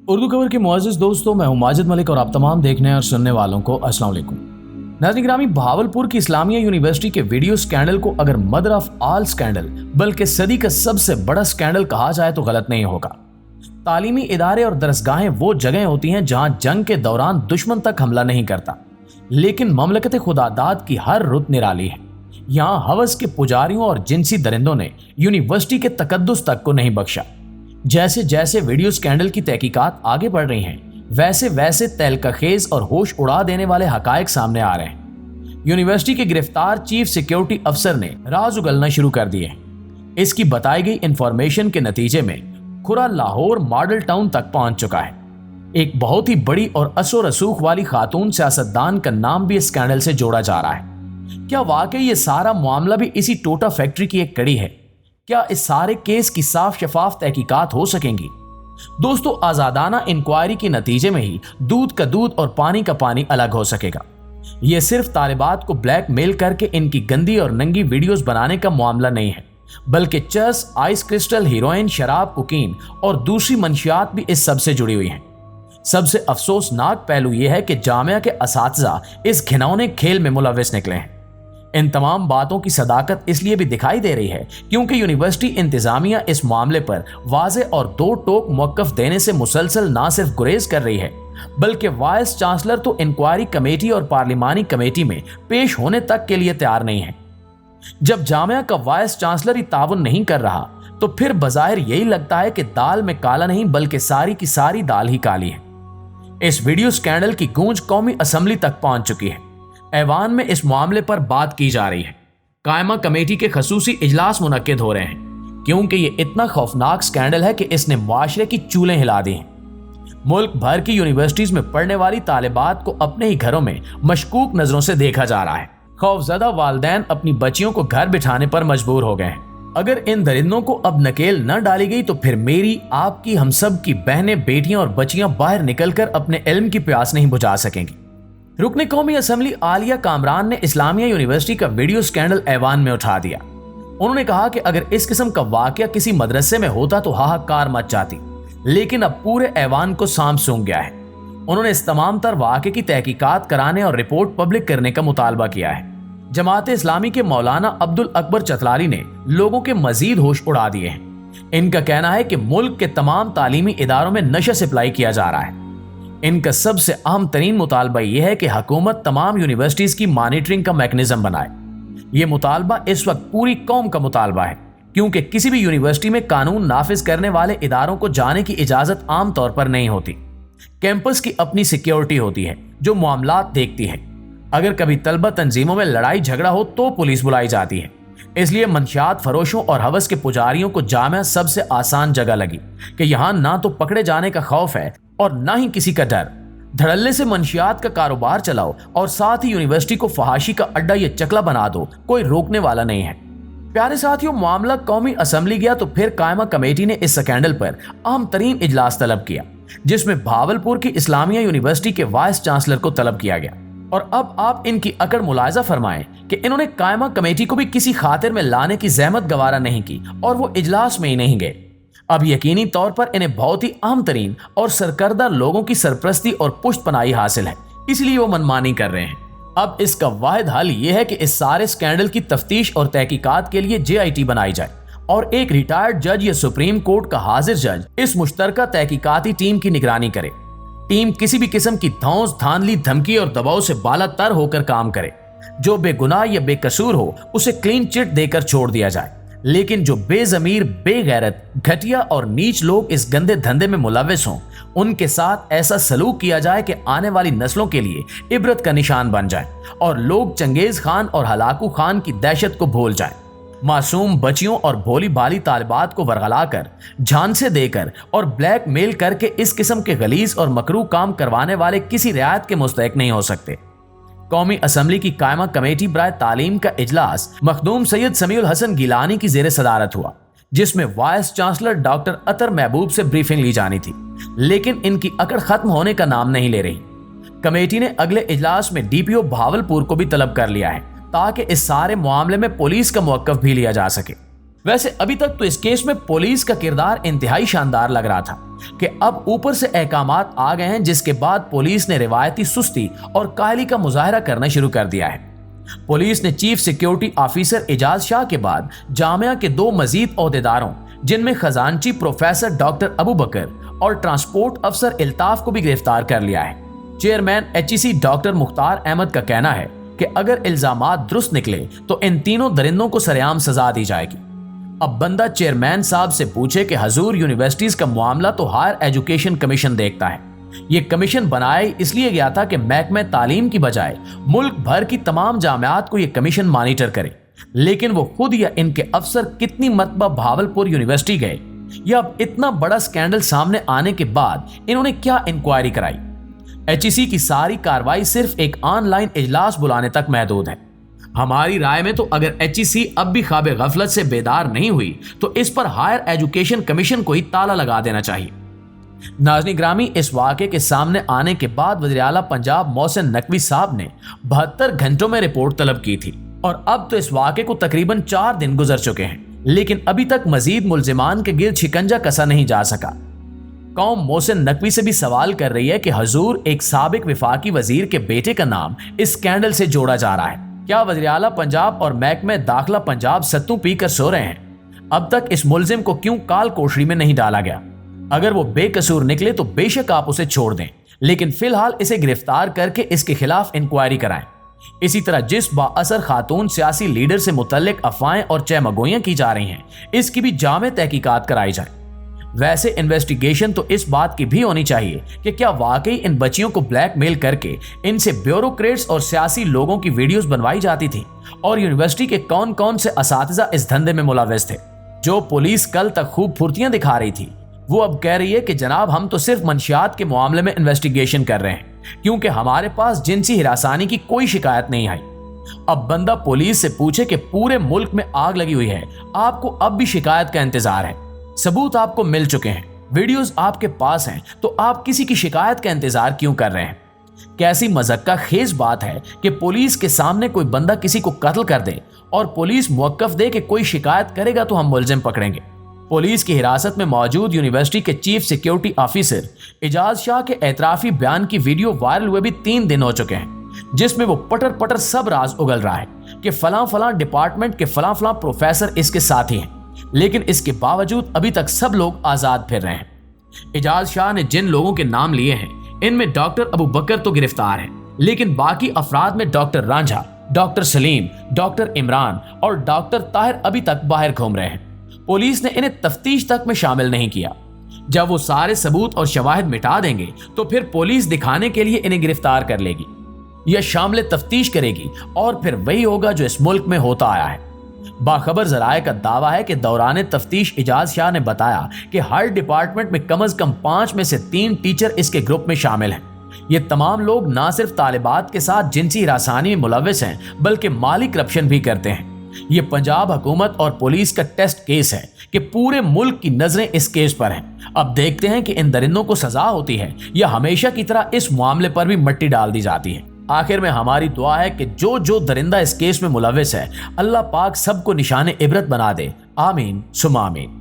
उर्दू खबर के मुअज़्ज़िज़ दोस्तों, मैं हूं माजिद मलिक और आप तमाम देखने और सुनने वालों को अस्सलाम वालेकुम। नाज़रीन गिरामी, भावलपुर की इस्लामिया यूनिवर्सिटी के वीडियो स्कैंडल को अगर मदर ऑफ ऑल स्कैंडल बल्कि सदी का सबसे बड़ा स्कैंडल कहा जाए तो गलत नहीं होगा। तालीमी इदारे और दरसगाहें वो जगह होती हैं जहां जंग के दौरान दुश्मन तक हमला नहीं करता, लेकिन ममलकत खुदादाद की हर रुत निराली है। यहाँ हवस के पुजारियों और जिनसी दरिंदों ने यूनिवर्सिटी के तकद्दुस तक को नहीं बख्शा। जैसे जैसे वीडियो स्कैंडल की तहकीकात आगे बढ़ रही हैं, वैसे वैसे तहलकाखेज और होश उड़ा देने वाले हकायक सामने आ रहे हैं। यूनिवर्सिटी के गिरफ्तार चीफ सिक्योरिटी अफसर ने राज उगलना शुरू कर दिए हैं। इसकी बताई गई इंफॉर्मेशन के नतीजे में खुरा लाहौर मॉडल टाउन तक पहुंच चुका है। एक बहुत ही बड़ी और असो रसूख वाली खातून सियासतदान का नाम भी स्कैंडल से जोड़ा जा रहा है। क्या वाकई ये सारा मामला भी इसी टोटा फैक्ट्री की एक कड़ी है? क्या इस सारे केस की साफ शफाफ तहकीकात हो सकेंगी? दोस्तों, आजादाना इंक्वायरी के नतीजे में ही दूध का दूध और पानी का पानी अलग हो सकेगा। यह सिर्फ तालिबात को ब्लैकमेल करके इनकी गंदी और नंगी वीडियोस बनाने का मामला नहीं है, बल्कि चर्स, आइस क्रिस्टल, हीरोइन, शराब, कोकीन और दूसरी मंशियात भी इस सब से जुड़ी हुई हैं। सबसे अफसोसनाक पहलू यह है कि जामिया के असातिज़ा इस घिनौने खेल में मुलविस निकले हैं। इन तमाम बातों की सदाकत इसलिए भी दिखाई दे रही है क्योंकि यूनिवर्सिटी इंतजामिया इस मामले पर वाज़े और दो टोक मौक़िफ़ देने से मुसलसल ना सिर्फ गुरेज कर रही है, बल्कि वाइस चांसलर तो इंक्वायरी कमेटी और पार्लिमानी कमेटी में पेश होने तक के लिए तैयार नहीं है। जब जामिया का वाइस चांसलर ही ताउन नहीं कर रहा तो फिर बज़ाहिर यही लगता है कि दाल में काला नहीं बल्कि सारी की सारी दाल ही काली है। इस वीडियो स्कैंडल की गूंज कौमी असम्बली तक पहुंच चुकी है। ऐवान में इस मामले पर बात की जा रही है। कायमा कमेटी के खसूसी इजलास मुनक्किद हो रहे हैं क्योंकि ये इतना खौफनाक स्कैंडल है कि इसने मुआशरे की चूलें हिला दी हैं। मुल्क भर की यूनिवर्सिटीज में पढ़ने वाली तालिबात को अपने ही घरों में मशकूक नजरों से देखा जा रहा है। खौफजदा वालिदैन अपनी बच्चियों को घर बिठाने पर मजबूर हो गए हैं। अगर इन दरिंदों को अब नकेल न डाली गई तो फिर मेरी, आपकी, हम सब की बहनें, बेटियां और बच्चियां बाहर निकलकर अपने इल्म की प्यास नहीं बुझा सकेंगी। रुकने कौमी असम्बली आलिया कामरान ने इस्लामिया यूनिवर्सिटी का वीडियो स्कैंडल ऐवान में उठा दिया। उन्होंने कहा कि अगर इस किस्म का वाकया किसी मदरसे में होता तो हाहाकार मच जाती, लेकिन अब पूरे ऐवान को सांप सूंघ गया है। उन्होंने इस तमाम तर वाकये की तहकीकात कराने और रिपोर्ट पब्लिक करने का मुतालबा किया है। जमात इस्लामी के मौलाना अब्दुल अकबर चतलाली ने लोगों के मजीद होश उड़ा दिए हैं। इनका कहना है कि मुल्क के तमाम तालीमी इदारों में नशा सप्लाई किया जा रहा है। इनका सबसे अहम तरीन मुतालबा यह है कि हुकूमत तमाम यूनिवर्सिटीज की मॉनिटरिंग का मैकेनिज्म बनाए। यह मुतालबा इस वक्त पूरी कौम का मुतालबा है क्योंकि किसी भी यूनिवर्सिटी में कानून नाफिज करने वाले इदारों को जाने की इजाजत आम तौर पर नहीं होती। कैंपस की अपनी सिक्योरिटी होती है जो मामलात देखती है। अगर कभी तलबा तंजीमों में लड़ाई झगड़ा हो तो पुलिस बुलाई जाती है। इसलिए मंशियात फरोशों और हवस के पुजारियों को जामिया सबसे आसान जगह लगी कि यहाँ ना तो पकड़े जाने का खौफ है और ना ही किसी का डर। धड़ल्ले से मंशियात का कारोबार चलाओ और साथ ही यूनिवर्सिटी को फहाशी का अड्डा या चकला बना दो, कोई रोकने वाला नहीं है। प्यारे साथियों, मामला कौमी असम्बली गया तो फिर कायमा कमेटी ने इस स्कैंडल पर अहम तरीन इजलास तलब किया, जिसमें भावलपुर की इस्लामिया यूनिवर्सिटी के वाइस चांसलर को तलब किया गया। और अब आप इनकी अकड़ मुलायजा फरमाएं कि इन्होंने कायमा कमेटी को भी किसी खातिर में लाने की जहमत गवारा नहीं की और वो इजलास में ही नहीं गए। अब यकीनी तौर पर इन्हें बहुत ही अहम तरीन और सरकर्दा लोगों की सरपरस्ती और पुष्ट पनाही हासिल है, इसलिए वो मनमानी कर रहे हैं। अब इसका वाहिद हल ये है कि इस सारे स्कैंडल की तफ्तीश और तहकीकात के लिए JIT बनाई जाए और एक रिटायर्ड जज या सुप्रीम कोर्ट का हाजिर जज इस मुश्तरका तहकीकाती टीम की निगरानी करे। टीम किसी भी किस्म की धौंस, धांधली, धमकी और दबाव से बालातर होकर काम करे। जो बेगुनाह या बेकसूर हो उसे क्लीन चिट देकर छोड़ दिया जाए, लेकिन जो बेजमीर, बेगैरत, घटिया और नीच लोग इस गंदे धंधे में मुलविस हों उनके साथ ऐसा सलूक किया जाए कि आने वाली नस्लों के लिए इबरत का निशान बन जाए और लोग चंगेज खान और हलाकू खान की दहशत को भूल जाएं। मासूम बच्चियों और भोली भाली तालिबात को वरगला कर, झांसे देकर और ब्लैक मेल करके इस किस्म के गलीज और मकरू काम करवाने वाले किसी रियायत के मुस्तहिक नहीं हो सकते। कौमी असम्बली की कायमा कमेटी बराए तालीम का इजलास मखदूम सैयद समीउल हसन गिलानी की जेर सदारत हुआ, जिसमें वाइस चांसलर डॉक्टर अतर महबूब से ब्रीफिंग ली जानी थी, लेकिन इनकी अकड़ खत्म होने का नाम नहीं ले रही। कमेटी ने अगले इजलास में DPO भावलपुर को भी तलब कर लिया है ताकि इस सारे मामले में पुलिस का मौक़िफ़ भी लिया जा सके। वैसे अभी तक तो इस केस में पुलिस का किरदार इंतहाई शानदार लग रहा था कि अब ऊपर से अहकामात आ गए हैं, जिसके बाद पुलिस ने रिवायती सुस्ती और कायली का मुजाहरा करना शुरू कर दिया है। पुलिस ने chief security officer Ejaz Shah के बाद जामिया के 2 मजीद ओहदेदारों, जिनमें खजानची प्रोफेसर डॉक्टर अबू बकर और ट्रांसपोर्ट अफसर इल्ताफ को भी गिरफ्तार कर लिया है। Chairman HEC doctor Mukhtar Ahmed का कहना है कि अगर इल्जामात दुरुस्त निकले तो इन तीनों दरिंदों को सरेआम सजा दी जाएगी। अब बंदा चेयरमैन साहब से पूछे कि हजूर, यूनिवर्सिटीज का मामला तो हायर एजुकेशन कमीशन देखता है। ये कमीशन बनाया इसलिए गया था कि महकमे तालीम की बजाय मुल्क भर की तमाम जामियात को ये कमीशन मॉनिटर करे, लेकिन वो खुद या इनके अफसर कितनी मरतबा भावलपुर यूनिवर्सिटी गए, या अब इतना बड़ा स्कैंडल सामने आने के बाद इन्होंने क्या इंक्वायरी कराई? HEC की सारी कार्रवाई सिर्फ एक ऑनलाइन इजलास बुलाने तक महदूद है। हमारी राय में तो अगर HEC अब भी ख्वाबे गफलत से बेदार नहीं हुई तो इस पर हायर एजुकेशन कमीशन को ही ताला लगा देना चाहिए। नाज़रीन ग्रामी, इस वाक़े के सामने आने के बाद वज़ीर आला पंजाब मोहसिन नकवी साहब ने 72 घंटों में रिपोर्ट तलब की थी और अब तो इस वाक़े को तकरीबन 4 दिन गुजर चुके हैं, लेकिन अभी तक मजीद मुल्जिमान के गिर्द शिकंजा कसा नहीं जा सका। कौम मोहसिन नकवी से भी सवाल कर रही है कि हजूर, एक साबिक विफाकी वजीर के बेटे का नाम इस स्कैंडल से जोड़ा जा रहा है। क्या वज़ीर आला पंजाब और महकमे दाखिला पंजाब सत्तू पीकर सो रहे हैं? अब तक इस मुलजिम को क्यों काल कोठरी में नहीं डाला गया? अगर वो बेकसूर निकले तो बेशक आप उसे छोड़ दें, लेकिन फिलहाल इसे गिरफ्तार करके इसके खिलाफ इंक्वायरी कराएं। इसी तरह जिस बाअसर खातून सियासी लीडर से मुतल्लिक अफवाहें और चहमगोइयां की जा रही हैं, इसकी भी जामे तहकीकात कराई जाए। वैसे इन्वेस्टिगेशन तो इस बात की भी होनी चाहिए कि क्या वाकई इन बच्चियों को ब्लैकमेल करके इनसे ब्यूरोक्रेट्स और सियासी लोगों की वीडियोस बनवाई जाती थी, और यूनिवर्सिटी के कौन कौन से असातिज़ा इस धंधे में मुलव्वस थे। जो पुलिस कल तक खूब फुर्तियां दिखा रही थी, वो अब कह रही है कि जनाब, हम तो सिर्फ मंशियात के मामले में इन्वेस्टिगेशन कर रहे हैं, क्योंकि हमारे पास जिनसी हिरासानी की कोई शिकायत नहीं आई। अब बंदा पुलिस से पूछे कि पूरे मुल्क में आग लगी हुई है, आपको अब भी शिकायत का इंतजार है, सबूत आपको मिल चुके हैं, वीडियोस आपके पास हैं, तो आप किसी की शिकायत का इंतजार क्यों कर रहे हैं? कैसी मज़क्का खेज बात है कि पुलिस के सामने कोई बंदा किसी को कत्ल कर दे और पुलिस मुवक्कफ दे कि कोई शिकायत करेगा तो हम मुलजिम पकड़ेंगे। पुलिस की हिरासत में मौजूद यूनिवर्सिटी के chief security officer Ejaz Shah के एतराफी बयान की वीडियो वायरल हुए भी 3 दिन हो चुके हैं, जिसमें वो पटर पटर सब राज उगल रहा है कि फलां फलां डिपार्टमेंट के फलां फलां प्रोफेसर इसके साथी हैं, लेकिन इसके बावजूद अभी तक सब लोग आजाद फिर रहे हैं। एजाज शाह ने जिन लोगों के नाम लिए हैं, इनमें डॉक्टर अबू बकर तो गिरफ्तार है, लेकिन बाकी अफराद में doctor Ranjha, doctor Salim, doctor Imran और डॉक्टर ताहिर अभी तक बाहर घूम रहे हैं। पुलिस ने इन्हें तफ्तीश तक में शामिल नहीं किया। जब वो सारे सबूत और शवाहिद मिटा देंगे तो फिर पुलिस दिखाने के लिए इन्हें गिरफ्तार कर लेगी या शामिल तफ्तीश करेगी, और फिर वही होगा जो इस मुल्क में होता आया है। बाखबर जराए का दावा है कि दौरान तफ्तीश एजाज शाह ने बताया कि हर डिपार्टमेंट में कम से कम 5 में से 3 टीचर इसके ग्रुप में शामिल हैं। ये तमाम लोग न सिर्फ तालिबात के साथ जिनसी हिरासानी में मुलव्वस हैं, बल्कि माली करप्शन भी करते हैं। ये पंजाब हुकूमत और पुलिस का टेस्ट केस है कि पूरे मुल्क की नजरें इस केस पर हैं। अब देखते हैं कि इन दरिंदों को सजा होती है या हमेशा की तरह इस मामले पर भी मट्टी डाल दी जाती है। आखिर में हमारी दुआ है कि जो दरिंदा इस केस में मुलव्वस है, अल्लाह पाक सबको निशाने इबरत बना दे। आमीन सुमा आमीन।